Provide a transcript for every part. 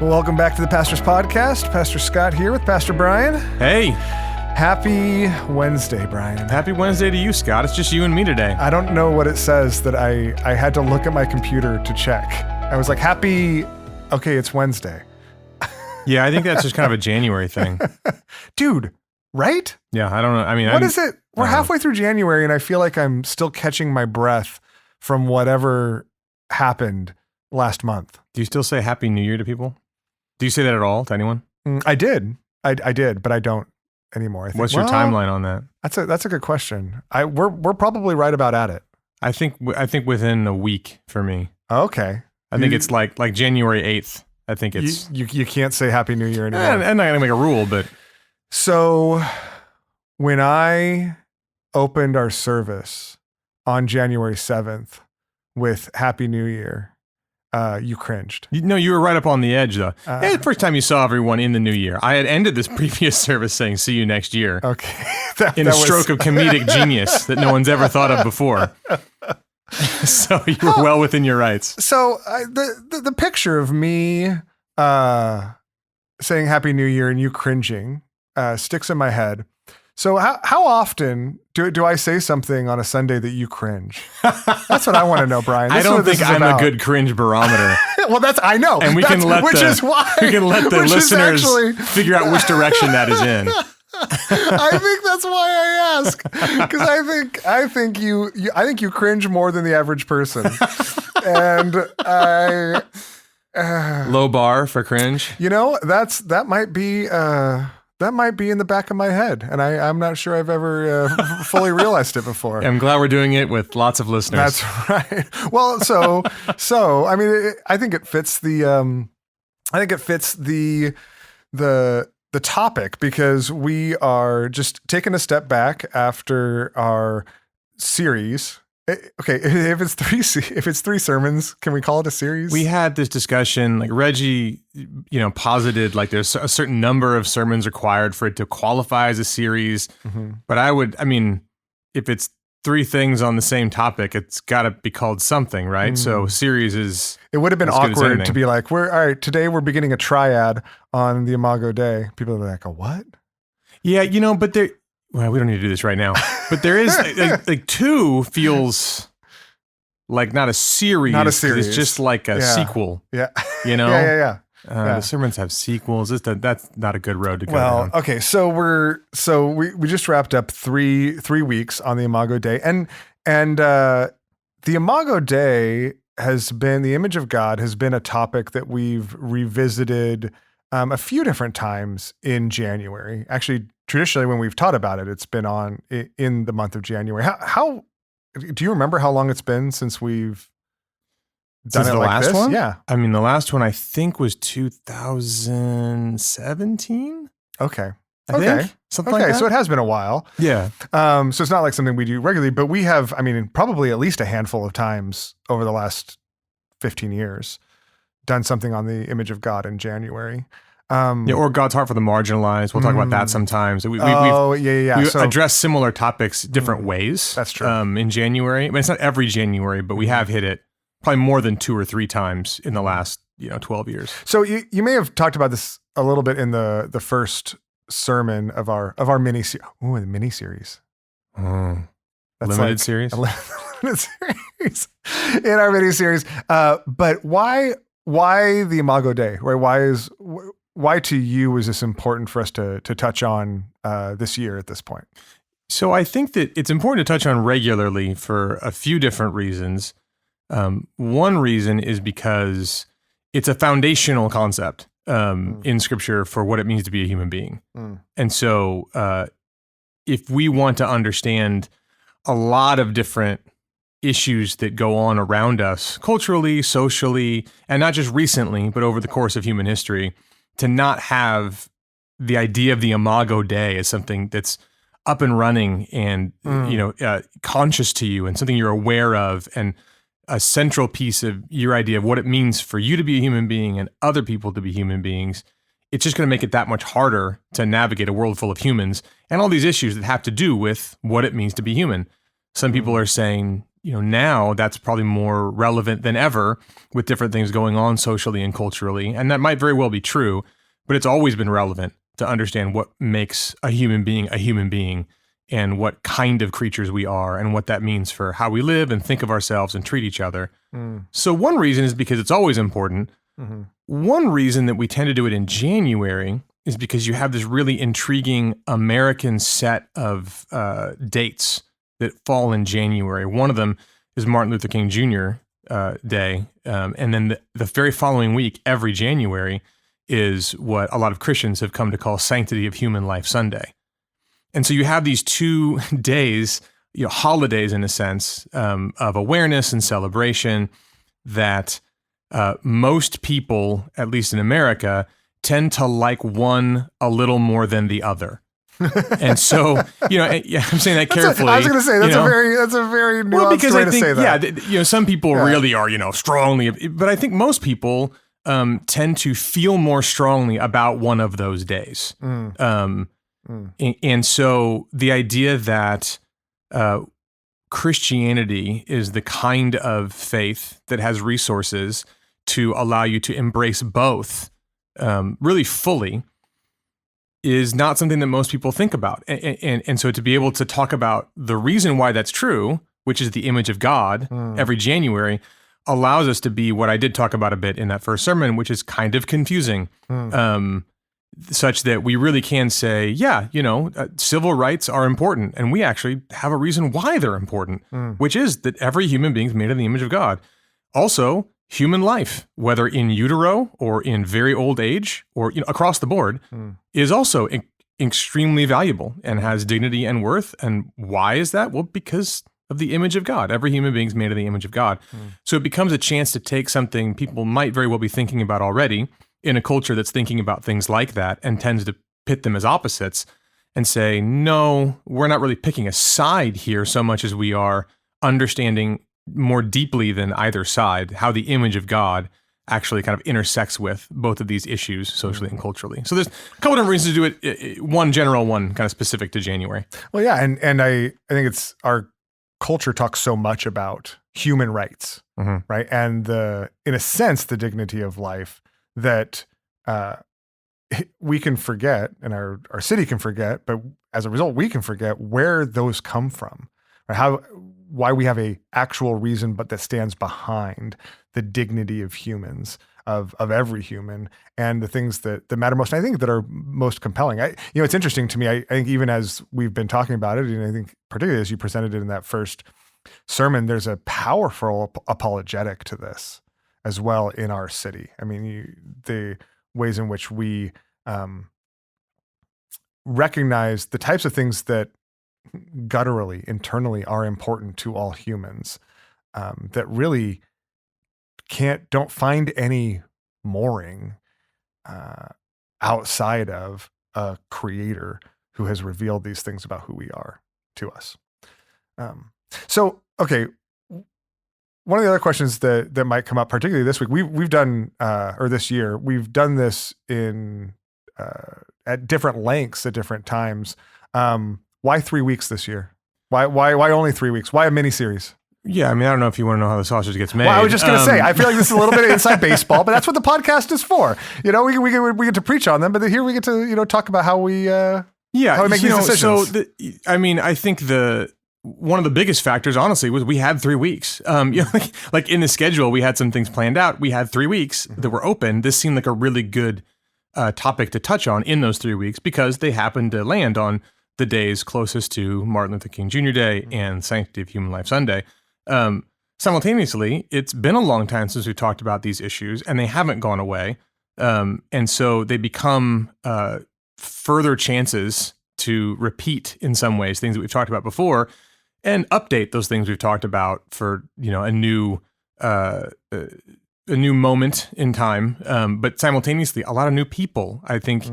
Well, welcome back to the Pastor's Podcast. Pastor Scott here with Pastor Brian. Hey. Happy Wednesday, Brian. Happy Wednesday to you, Scott. It's just you and me today. I don't know what it says that I had to look at my computer to check. I was like, okay, it's Wednesday. Yeah, I think that's just kind of a January thing. Dude, right? Yeah, I don't know. I mean, what is it? We're halfway through January and I feel like I'm still catching my breath from whatever happened last month. Do you still say Happy New Year to people? Do you say that at all to anyone? I did. I did, but I don't anymore. I think. What's your timeline on that? That's a good question. We're probably right about at it. I think within a week for me. Okay. I think it's like January 8th. I think it's you can't say Happy New Year anymore. I'm not gonna make a rule, but so when I opened our service on January 7th with Happy New Year, you cringed. You were right up on the edge, though. Hey, the first time you saw everyone in the new year. I had ended this previous service saying, see you next year. Okay. In a stroke of comedic genius that no one's ever thought of before. So you were well within your rights. So the picture of me saying Happy New Year and you cringing sticks in my head. So how often do I say something on a Sunday that you cringe? That's what I want to know, Brian. I don't think I'm a good cringe barometer. Well, I know. And we can let the listeners figure out which direction that is in. I think that's why I ask, because I think you cringe more than the average person, and low bar for cringe. That might be in the back of my head, and I'm not sure I've ever fully realized it before. I'm glad we're doing it with lots of listeners. That's right. Well, so I mean, I think it fits the the topic, because we are just taking a step back after our series. Okay, if it's three sermons, can we call it a series? We had this discussion, like Reggie, posited like there's a certain number of sermons required for it to qualify as a series. Mm-hmm. But if it's three things on the same topic, it's got to be called something, right? Mm. So series is. It would have been awkward to be like, all right, today we're beginning a triad on the Imago Dei. People are like, a what? Yeah, but well, we don't need to do this right now. But there is like two feels like not a series. Not a series. It's just like a sequel. Yeah. Yeah. The sermons have sequels. That's not a good road to go down. Okay. So we just wrapped up three weeks on the Imago Dei, and the Imago Dei the image of God has been a topic that we've revisited a few different times in January. Actually, traditionally, when we've taught about it, it's been in the month of January. How do you remember how long it's been since we've done it like last this? One? Yeah. I mean, the last one I think was 2017. Okay. I think. Something like that. So it has been a while. Yeah. So it's not like something we do regularly, but we have, probably at least a handful of times over the last 15 years done something on the image of God in January. Or God's heart for the marginalized. We'll talk about that sometimes. We address similar topics different ways. That's true. In January. It's not every January, but we have hit it probably more than 2 or 3 times in the last 12 years. So you may have talked about this a little bit in the first sermon of our mini series. Ooh, the mini series. Limited series. A limited series in our mini series. But why the Imago Dei? Right? Why to you is this important for us to touch on this year at this point? So I think that it's important to touch on regularly for a few different reasons. One reason is because it's a foundational concept in Scripture for what it means to be a human being. And so if we want to understand a lot of different issues that go on around us culturally, socially, and not just recently, but over the course of human history, to not have the idea of the Imago Dei as something that's up and running and conscious to you and something you're aware of and a central piece of your idea of what it means for you to be a human being and other people to be human beings, it's just going to make it that much harder to navigate a world full of humans and all these issues that have to do with what it means to be human. Some people are saying, now that's probably more relevant than ever with different things going on socially and culturally. And that might very well be true, but it's always been relevant to understand what makes a human being and what kind of creatures we are and what that means for how we live and think of ourselves and treat each other. So one reason is because it's always important. One reason that we tend to do it in January is because you have this really intriguing American set of dates that fall in January. One of them is Martin Luther King Jr. Day. And then the very following week, every January, is what a lot of Christians have come to call Sanctity of Human Life Sunday. And so you have these 2 days, holidays in a sense, of awareness and celebration that most people, at least in America, tend to like one a little more than the other. And so, I'm saying that carefully. I was going to say that's a very nuanced way to say that. Yeah, some people really are, strongly, but I think most people tend to feel more strongly about one of those days. And so the idea that Christianity is the kind of faith that has resources to allow you to embrace both really fully is not something that most people think about. And so to be able to talk about the reason why that's true, which is the image of God every January, allows us to be what I did talk about a bit in that first sermon, which is kind of confusing, such that we really can say, civil rights are important. And we actually have a reason why they're important, which is that every human being is made in the image of God. Also, human life, whether in utero or in very old age or across the board, is also extremely valuable and has dignity and worth. And why is that? Well, because of the image of God. Every human being is made in the image of God. So it becomes a chance to take something people might very well be thinking about already in a culture that's thinking about things like that and tends to pit them as opposites and say, no, we're not really picking a side here so much as we are understanding more deeply than either side how the image of God actually kind of intersects with both of these issues socially and culturally. So there's a couple different reasons to do it. One general, one kind of specific to January. Well, yeah, and I think it's our culture talks so much about human rights, right? And in a sense, the dignity of life that we can forget, and our city can forget, but as a result, we can forget where those come from, right? Why we have a actual reason, but that stands behind the dignity of humans, of every human, and the things that matter most. And I think that are most compelling. It's interesting to me. I think even as we've been talking about it, and I think particularly as you presented it in that first sermon, there's a powerful apologetic to this as well in our city. I mean, the ways in which we recognize the types of things that gutturally, internally are important to all humans, that really don't find any mooring outside of a creator who has revealed these things about who we are to us. So, okay, one of the other questions that might come up, particularly this week, we've done, or this year, we've done this at different lengths at different times. Why 3 weeks this year? Why only 3 weeks? Why a mini series? Yeah, I mean, I don't know if you want to know how the sausage gets made. Well, I was just going to say, I feel like this is a little bit of inside baseball, but that's what the podcast is for. We get to preach on them, but here we get to talk about how we how we make these decisions. So, I think one of the biggest factors, honestly, was we had 3 weeks. Like in the schedule, we had some things planned out. We had 3 weeks that were open. This seemed like a really good topic to touch on in those 3 weeks because they happened to land on the days closest to Martin Luther King Jr. Day and Sanctity of Human Life Sunday. Simultaneously, it's been a long time since we've talked about these issues, and they haven't gone away. And so they become further chances to repeat, in some ways, things that we've talked about before, and update those things we've talked about for a new moment in time. But simultaneously, a lot of new people. I think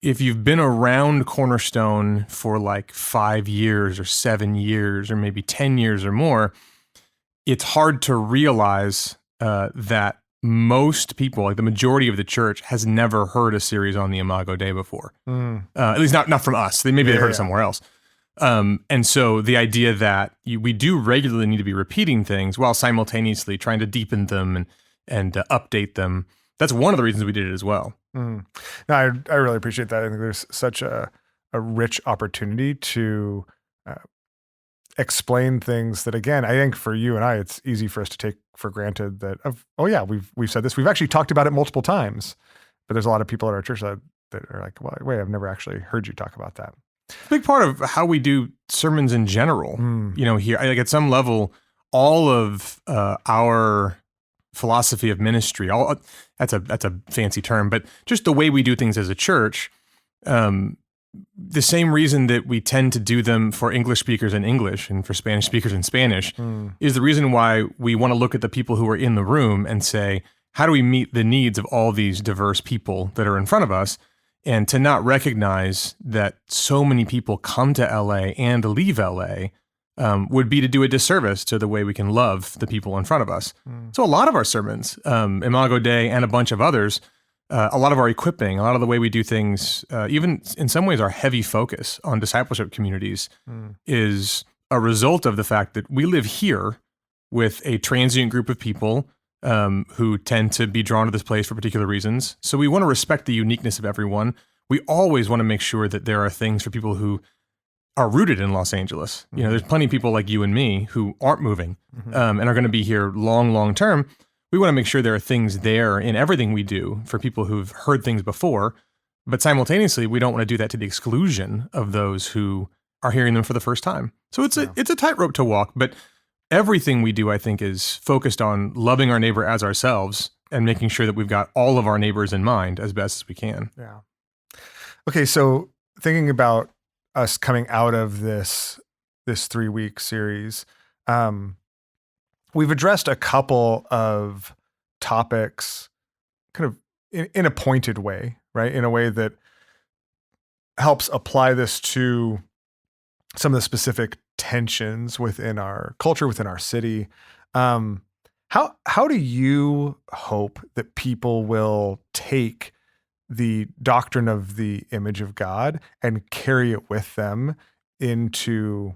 if you've been around Cornerstone for like 5 years or 7 years or maybe 10 years or more, it's hard to realize that most people, like the majority of the church, has never heard a series on the Imago Dei before. At least not from us. They heard it somewhere else. And so the idea that we do regularly need to be repeating things while simultaneously trying to deepen them and update them. That's one of the reasons we did it as well. No, I really appreciate that. I think there's such a rich opportunity to explain things that, again, I think for you and I, it's easy for us to take for granted that, we've said this. We've actually talked about it multiple times, but there's a lot of people at our church that are like, well, wait, I've never actually heard you talk about that. A big part of how we do sermons in general, here, like at some level, all of our philosophy of ministry, that's a fancy term, but just the way we do things as a church, the same reason that we tend to do them for English speakers in English and for Spanish speakers in Spanish is the reason why we want to look at the people who are in the room and say, how do we meet the needs of all these diverse people that are in front of us? And to not recognize that so many people come to LA and leave LA would be to do a disservice to the way we can love the people in front of us. So a lot of our sermons, Imago Dei and a bunch of others, a lot of our equipping, a lot of the way we do things, even in some ways our heavy focus on discipleship communities is a result of the fact that we live here with a transient group of people who tend to be drawn to this place for particular reasons. So we want to respect the uniqueness of everyone. We always want to make sure that there are things for people who are rooted in Los Angeles. There's plenty of people like you and me who aren't moving and are going to be here long term. We want to make sure there are things there in everything we do for people who've heard things before, but simultaneously, we don't want to do that to the exclusion of those who are hearing them for the first time. So it's a tightrope to walk, but everything we do, I think, is focused on loving our neighbor as ourselves and making sure that we've got all of our neighbors in mind as best as we can. Yeah. Okay, so thinking about us coming out of this 3-week series, we've addressed a couple of topics kind of in a pointed way, right? In a way that helps apply this to some of the specific tensions within our culture, within our city. How do you hope that people will take the doctrine of the image of God and carry it with them into,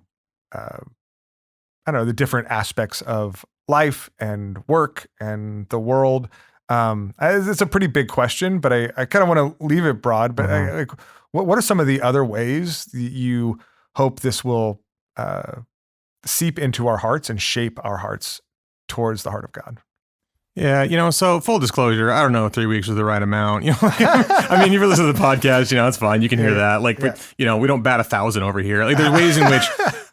the different aspects of life and work and the world? It's a pretty big question, but I kind of want to leave it broad. But what are some of the other ways that you hope this will seep into our hearts and shape our hearts towards the heart of God? Yeah, so full disclosure, I don't know if 3 weeks was the right amount. I mean, you've listened to the podcast, it's fine. You can hear that. But, we don't bat 1,000 over here. Like, there's ways in which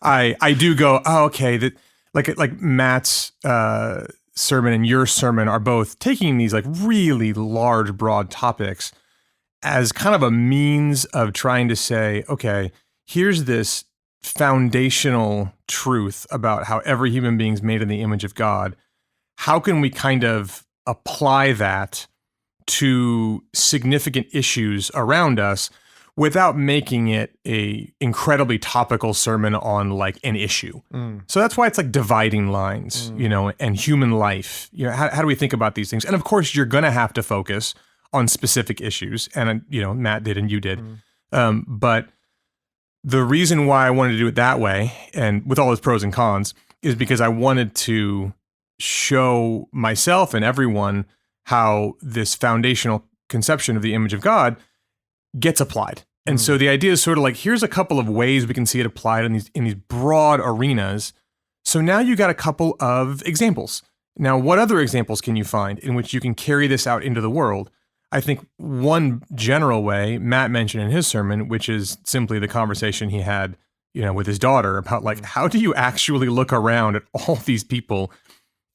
I do go, oh, okay, that like Matt's sermon and your sermon are both taking these like really large, broad topics as kind of a means of trying to say, okay, here's this foundational truth about how every human being is made in the image of God. How can we kind of apply that to significant issues around us without making it a incredibly topical sermon on like an issue? So that's why it's like dividing lines, and human life. How do we think about these things? And of course, you're going to have to focus on specific issues, and Matt did and you did. But the reason why I wanted to do it that way, and with all its pros and cons, is because I wanted to show myself and everyone how this foundational conception of the image of God gets applied. And so the idea is sort of like, here's a couple of ways we can see it applied in these broad arenas. So now you got a couple of examples. Now, what other examples can you find in which you can carry this out into the world? I think one general way Matt mentioned in his sermon, which is simply the conversation he had, with his daughter about like, how do you actually look around at all these people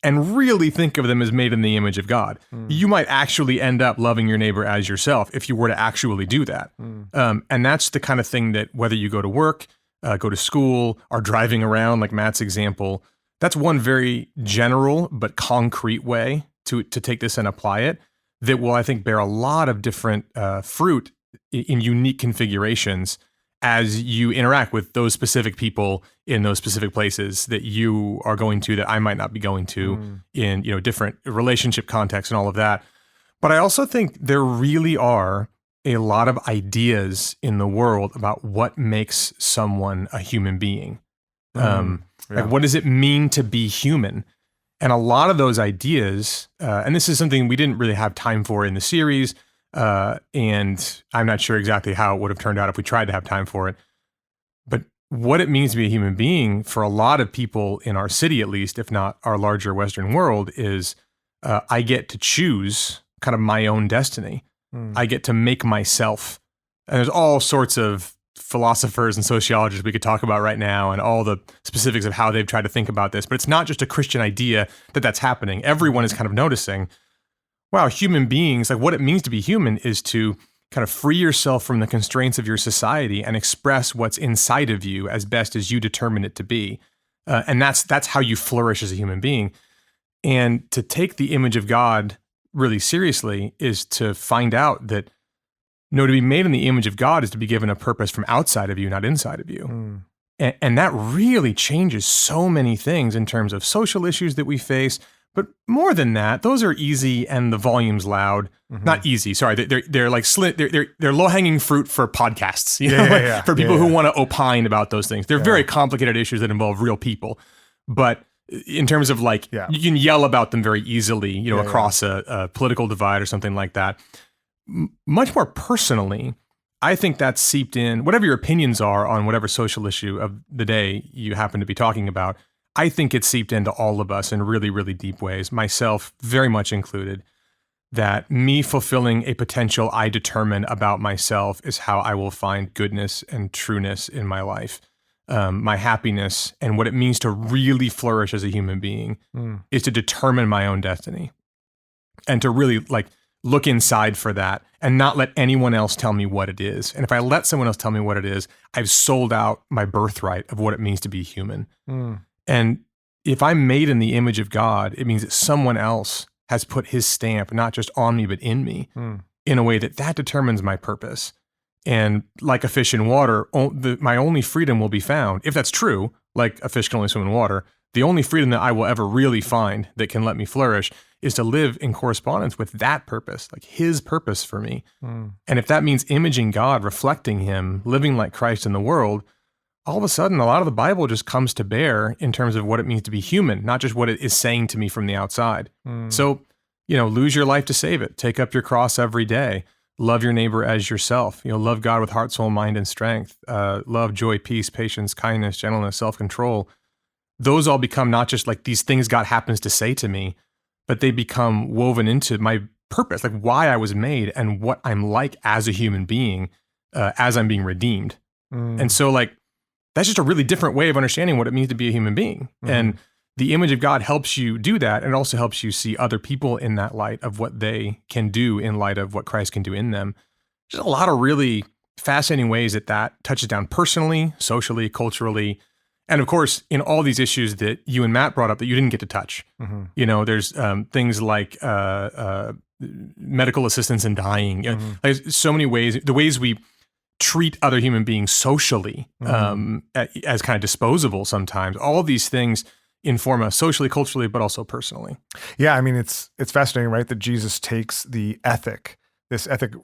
and really think of them as made in the image of God? You might actually end up loving your neighbor as yourself if you were to actually do that. And that's the kind of thing that whether you go to work, go to school, or driving around like Matt's example, that's one very general but concrete way to take this and apply it that will, I think, bear a lot of different fruit in unique configurations as you interact with those specific people in those specific places that you are going to that I might not be going to in different relationship contexts and all of that. But I also think there really are a lot of ideas in the world about what makes someone a human being. Like, what does it mean to be human? And a lot of those ideas, and this is something we didn't really have time for in the series, and I'm not sure exactly how it would have turned out if we tried to have time for it. But what it means to be a human being for a lot of people in our city, at least, if not our larger Western world, is I get to choose kind of my own destiny. I get to make myself. And there's all sorts of philosophers and sociologists we could talk about right now and all the specifics of how they've tried to think about this. But it's not just a Christian idea that that's happening. Everyone is kind of noticing, wow, human beings, like what it means to be human is to kind of free yourself from the constraints of your society and express what's inside of you as best as you determine it to be. And that's how you flourish as a human being. And to take the image of God really seriously is to find out that no, to be made in the image of God is to be given a purpose from outside of you, not inside of you. And that really changes so many things in terms of social issues that we face. But more than that, those are easy and the volume's loud. Not easy, sorry. They're like they're low-hanging fruit for podcasts, you know, for people who want to opine about those things. They're very complicated issues that involve real people. But in terms of like, you can yell about them very easily, you know, across a political divide or something like that. Much more personally, I think that's seeped in, whatever your opinions are on whatever social issue of the day you happen to be talking about, I think it's seeped into all of us in really, really deep ways, myself very much included, that me fulfilling a potential I determine about myself is how I will find goodness and trueness in my life. My happiness and what it means to really flourish as a human being is to determine my own destiny and to really like look inside for that and not let anyone else tell me what it is. And if I let someone else tell me what it is, I've sold out my birthright of what it means to be human. And if I'm made in the image of God, it means that someone else has put his stamp, not just on me, but in me, in a way that determines my purpose. And like a fish in water, my only freedom will be found, if that's true, like a fish can only swim in water, the only freedom that I will ever really find that can let me flourish is to live in correspondence with that purpose, like his purpose for me. And if that means imaging God, reflecting him, living like Christ in the world, all of a sudden, a lot of the Bible just comes to bear in terms of what it means to be human, not just what it is saying to me from the outside. So, you know, lose your life to save it. Take up your cross every day. Love your neighbor as yourself. You know, love God with heart, soul, mind, and strength. Love, joy, peace, patience, kindness, gentleness, self-control. Those all become not just like these things God happens to say to me, but they become woven into my purpose, like why I was made and what I'm like as a human being as I'm being redeemed. And so like, that's just a really different way of understanding what it means to be a human being. And the image of God helps you do that, and also helps you see other people in that light of what they can do in light of what Christ can do in them. There's a lot of really fascinating ways that touches down personally, socially, culturally, and of course, in all these issues that you and Matt brought up that you didn't get to touch. You know, there's things like medical assistance in dying. There's so many ways, the ways we treat other human beings socially as kind of disposable sometimes. All of these things inform us socially, culturally, but also personally. Yeah, I mean, it's fascinating, right, that Jesus takes this ethic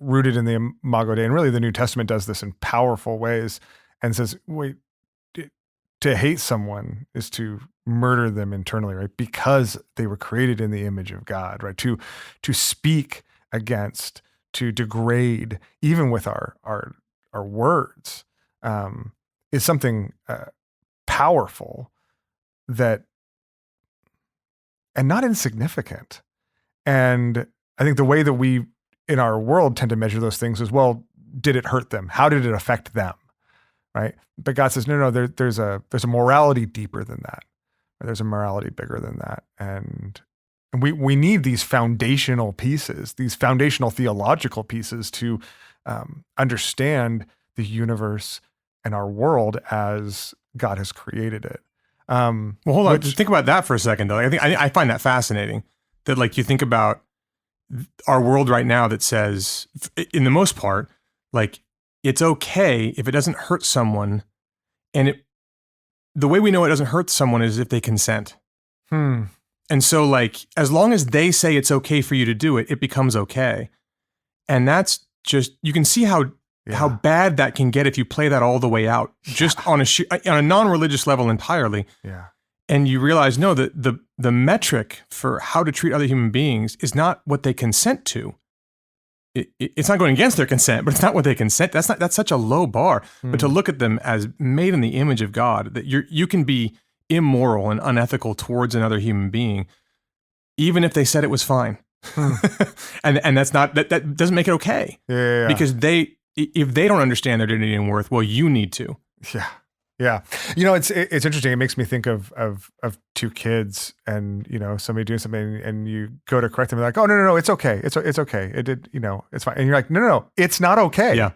rooted in the Imago Dei, and really the New Testament does this in powerful ways, and says, wait, to hate someone is to murder them internally, right? Because they were created in the image of God, right? To speak against, to degrade, even with our words, is something powerful and not insignificant. And I think the way that we in our world tend to measure those things is, well, did it hurt them? How did it affect them? Right? But God says, no, there's a morality deeper than that. There's a morality bigger than that. And we need these foundational pieces, these foundational theological pieces to understand the universe and our world as God has created it. Well, hold on. Just think about that for a second, though. I find that fascinating. That like you think about our world right now that says, in the most part, like it's okay if it doesn't hurt someone, and the way we know it doesn't hurt someone is if they consent. And so, like, as long as they say it's okay for you to do it, it becomes okay. And that's you can see how bad that can get if you play that all the way out, just on a non-religious level entirely. Yeah. And you realize, no, the metric for how to treat other human beings is not what they consent to. It's not going against their consent, but it's not what they consent. That's such a low bar. But to look at them as made in the image of God, that you can be immoral and unethical towards another human being, even if they said it was fine. and that's not that doesn't make it okay. Yeah. Because if they don't understand their dignity and worth, well, you need to. Yeah. Yeah. It's interesting. It makes me think of two kids and, somebody doing something and you go to correct them. They're like, oh, no, it's okay. It's okay. It did, it's fine. And you're like, no, it's not okay. Yeah.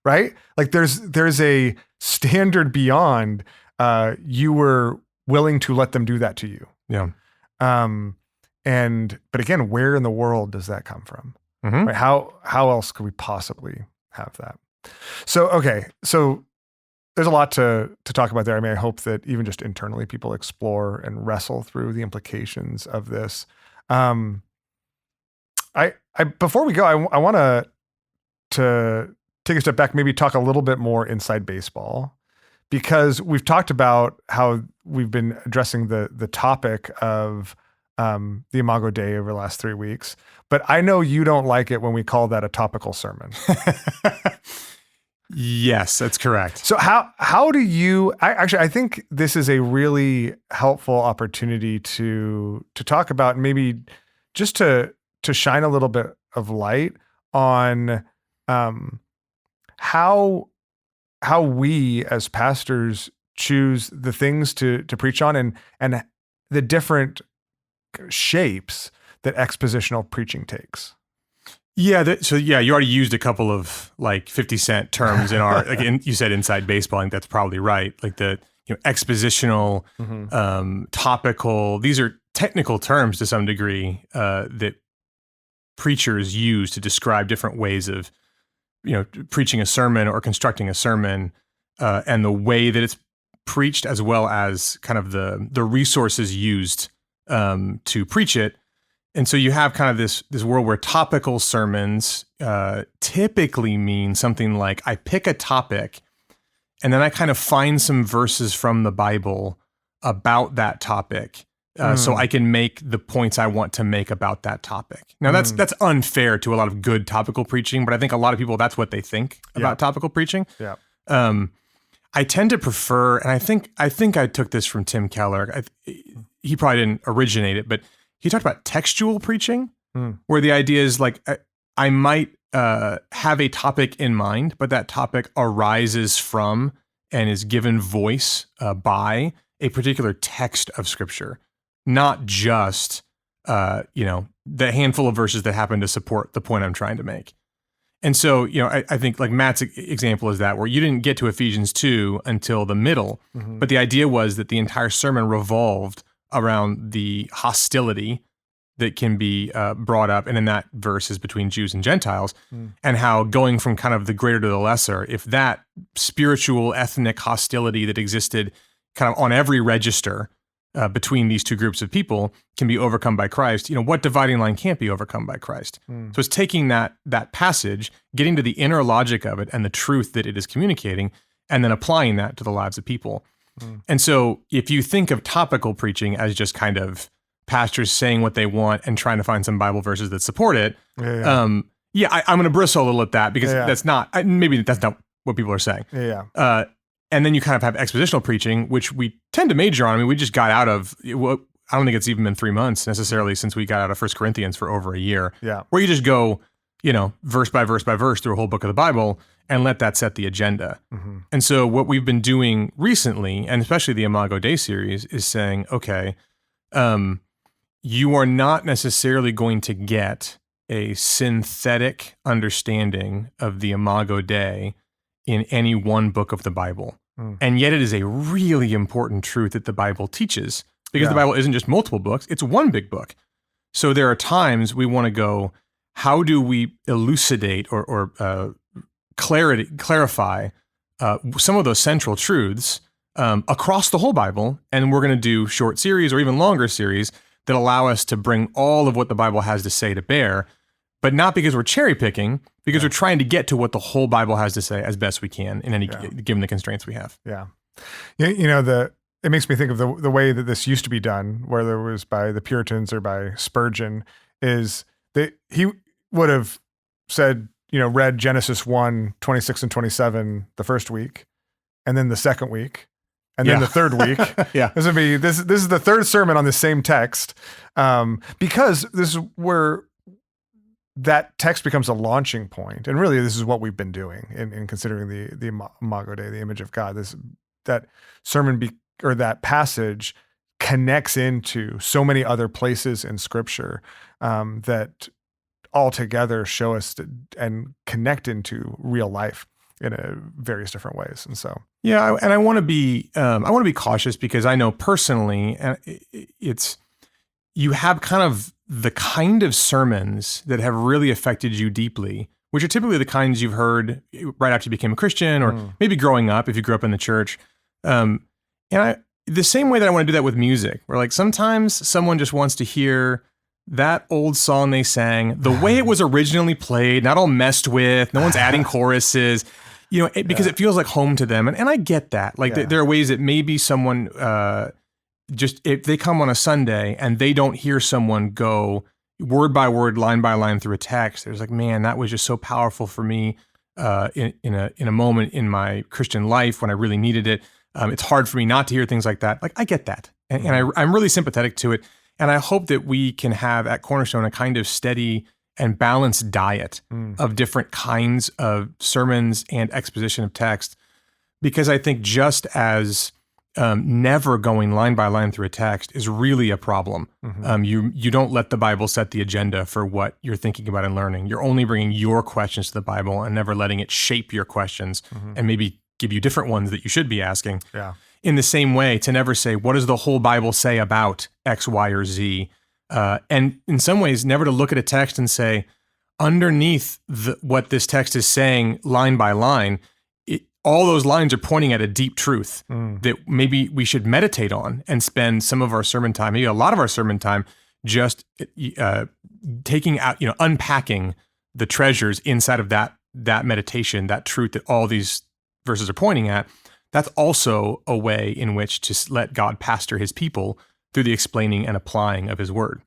Right. Like there's a standard beyond, you were willing to let them do that to you. Yeah. But again, where in the world does that come from? Mm-hmm. Right? How else could we possibly have that? So, okay. So there's a lot to talk about there. I mean, I hope that even just internally people explore and wrestle through the implications of this. Before we go, I want to take a step back, maybe talk a little bit more inside baseball, because we've talked about how we've been addressing the topic of the Imago Dei over the last 3 weeks, but I know you don't like it when we call that a topical sermon. Yes, that's correct. So how do you? I think this is a really helpful opportunity to talk about, and maybe just to shine a little bit of light on how we as pastors choose the things to preach on, and the different shapes that expositional preaching takes. Yeah. You already used a couple of 50-cent terms in our, you said inside baseball. I think that's probably right. Like the, expositional, topical, these are technical terms to some degree, that preachers use to describe different ways of, preaching a sermon or constructing a sermon, and the way that it's preached, as well as kind of the resources used, to preach it. And so you have kind of this world where topical sermons typically mean something like, I pick a topic and then I kind of find some verses from the Bible about that topic, so I can make the points I want to make about that topic. Now that's unfair to a lot of good topical preaching, but I think a lot of people, that's what they think about topical preaching. Yeah. I tend to prefer, and I think I took this from Tim Keller. He probably didn't originate it, but he talked about textual preaching, where the idea is I might have a topic in mind, but that topic arises from and is given voice by a particular text of Scripture, not just the handful of verses that happen to support the point I'm trying to make. And so, I think like Matt's example is that, where you didn't get to Ephesians 2 until the middle, but the idea was that the entire sermon revolved around the hostility that can be brought up, and in that verse is between Jews and Gentiles, and how going from kind of the greater to the lesser, if that spiritual ethnic hostility that existed kind of on every register between these two groups of people can be overcome by Christ, what dividing line can't be overcome by Christ? So it's taking that passage, getting to the inner logic of it and the truth that it is communicating, and then applying that to the lives of people. And so if you think of topical preaching as just kind of pastors saying what they want and trying to find some Bible verses that support it, I'm going to bristle a little at that, because that's not what people are saying. And then you kind of have expositional preaching, which we tend to major on. I mean, we just got out of, I don't think it's even been 3 months necessarily since we got out of 1 Corinthians for over a year, where you just go, verse by verse by verse through a whole book of the Bible and let that set the agenda. And so what we've been doing recently, and especially the Imago Dei series, is saying, okay, you are not necessarily going to get a synthetic understanding of the Imago Dei in any one book of the Bible. And yet it is a really important truth that the Bible teaches, because the Bible isn't just multiple books, it's one big book. So there are times we want to go, how do we elucidate or clarify some of those central truths across the whole Bible? And we're going to do short series or even longer series that allow us to bring all of what the Bible has to say to bear, but not because we're cherry picking, because we're trying to get to what the whole Bible has to say as best we can in any given the constraints we have. Yeah. It makes me think of the way that this used to be done, whether it was by the Puritans or by Spurgeon, is that he would have said, read Genesis 1:26 and 27 the first week, and then the second week, and then the third week. This is the third sermon on the same text, because this is where that text becomes a launching point. And really, this is what we've been doing in considering the Imago Dei, the image of God. That sermon or that passage connects into so many other places in Scripture that altogether show us and connect into real life in various different ways. And so, I want to be cautious, because I know personally, and you have kind of the kind of sermons that have really affected you deeply, which are typically the kinds you've heard right after you became a Christian, or maybe growing up if you grew up in the church. The same way that I want to do that with music, where like sometimes someone just wants to hear that old song they sang the way it was originally played, not all messed with, no one's adding choruses, because it feels like home to them. And I get that. Like there are ways that maybe someone, just if they come on a Sunday and they don't hear someone go word by word, line by line through a text, there's like, man, that was just so powerful for me in a moment in my Christian life when I really needed it. It's hard for me not to hear things like that. Like I get that. And I'm really sympathetic to it. And I hope that we can have at Cornerstone a kind of steady and balanced diet of different kinds of sermons and exposition of text, because I think just as never going line by line through a text is really a problem. You don't let the Bible set the agenda for what you're thinking about and learning. You're only bringing your questions to the Bible and never letting it shape your questions and maybe give you different ones that you should be asking. Yeah. In the same way, to never say, what does the whole Bible say about X, Y, or Z? And in some ways, never to look at a text and say, underneath what this text is saying line by line, all those lines are pointing at a deep truth that maybe we should meditate on and spend some of our sermon time, maybe a lot of our sermon time, just taking out, unpacking the treasures inside of that meditation, that truth that all these verses are pointing at. That's also a way in which to let God pastor his people through the explaining and applying of his word.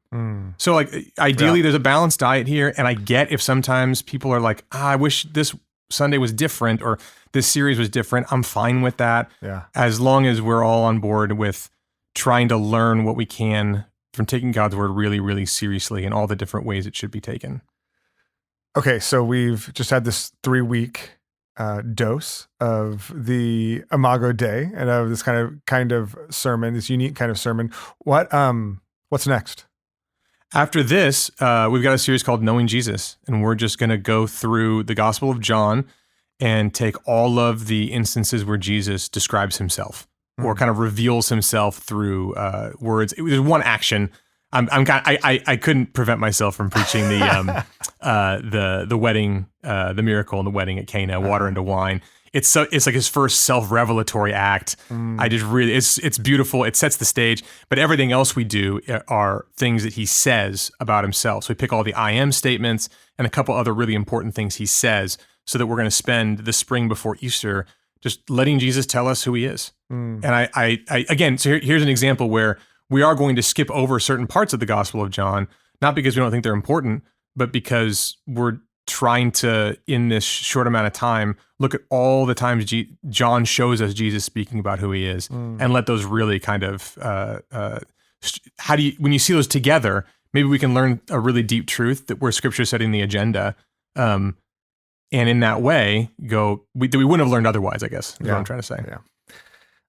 So like ideally there's a balanced diet here. And I get if sometimes people are like, I wish this Sunday was different or this series was different. I'm fine with that. Yeah. As long as we're all on board with trying to learn what we can from taking God's word really, really seriously in all the different ways it should be taken. Okay. So we've just had this 3-week dose of the Imago Dei and of this kind of sermon, this unique kind of sermon. What's next? After this, we've got a series called Knowing Jesus, and we're just going to go through the Gospel of John and take all of the instances where Jesus describes himself or kind of reveals himself through words. There's one action. I couldn't prevent myself from preaching the wedding, the miracle in the wedding at Cana, water into wine. It's like his first self-revelatory act. I just really, it's beautiful. It sets the stage, but everything else we do are things that he says about himself. So we pick all the I am statements and a couple other really important things he says, so that we're going to spend the spring before Easter just letting Jesus tell us who he is. And I again, so here's an example where we are going to skip over certain parts of the Gospel of John, not because we don't think they're important, but because we're trying to, in this short amount of time, look at all the times John shows us Jesus speaking about who he is, and let those really kind of, when you see those together, maybe we can learn a really deep truth that where Scripture is setting the agenda, and in that way, that we wouldn't have learned otherwise, I guess, is what I'm trying to say. Yeah.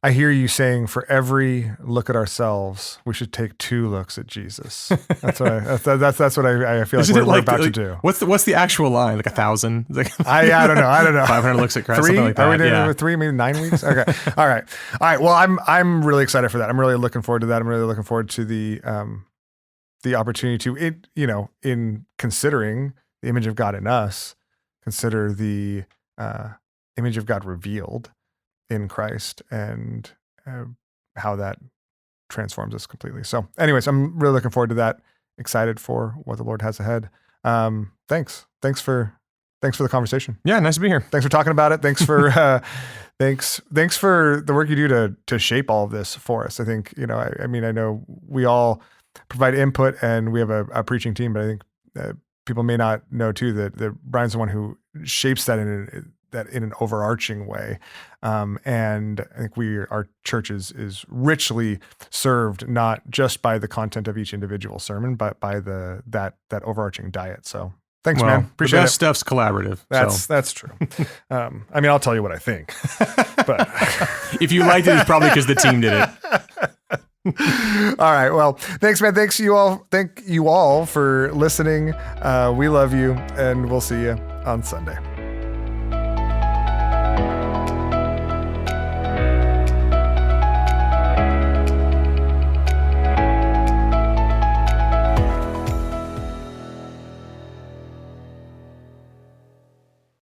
I hear you saying for every look at ourselves, we should take 2 looks at Jesus. That's what I feel like we're about to do. What's the actual line? Like 1,000? Like I don't know. 500 looks at Christ. 3? Something like that. Are we doing 3? Maybe 9 weeks? Okay. All right. Well, I'm really excited for that. I'm really looking forward to that. I'm really looking forward to the opportunity to, in considering the image of God in us, consider the image of God revealed in Christ and how that transforms us completely. So anyways, I'm really looking forward to that, excited for what the Lord has ahead. Thanks for the conversation. Yeah, nice to be here. Thanks for talking about it. Thanks for thanks for the work you do to shape all of this for us. I think, I mean, I know we all provide input and we have a preaching team, but I think people may not know too that Brian's the one who shapes that in an overarching way. And I think our church is richly served, not just by the content of each individual sermon, but by that overarching diet. So thanks, man. Appreciate the best it. stuff's collaborative. That's true. I mean, I'll tell you what I think, but if you liked it, it's probably because the team did it. All right. Well, thanks, man. Thank you all for listening. We love you, and we'll see you on Sunday.